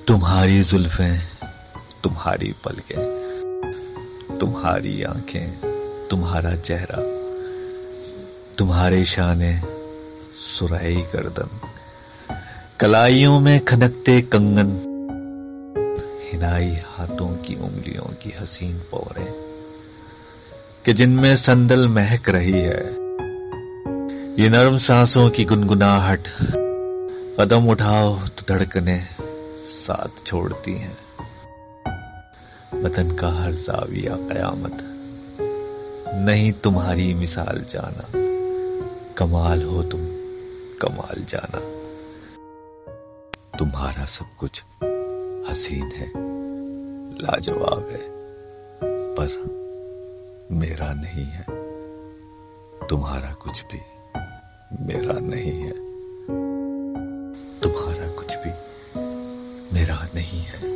تمہاری زلفیں، تمہاری پلکیں، تمہاری آنکھیں، تمہارا چہرہ، تمہارے شانے سرہی گردن، کلائیوں میں کھنکتے کنگن، ہنائی ہاتھوں کی انگلیوں کی حسین پوریں کہ جن میں سندل مہک رہی ہے، یہ نرم سانسوں کی گنگناہٹ، قدم اٹھاؤ تو دھڑکنیں ساتھ چھوڑتی ہیں، بدن کا ہر زاویہ قیامت، نہیں تمہاری مثال جانا، کمال ہو تم کمال جانا، تمہارا سب کچھ حسین ہے، لاجواب ہے، پر میرا نہیں ہے، تمہارا کچھ بھی میرا نہیں ہے، تمہارا کچھ بھی میرا نہیں ہے۔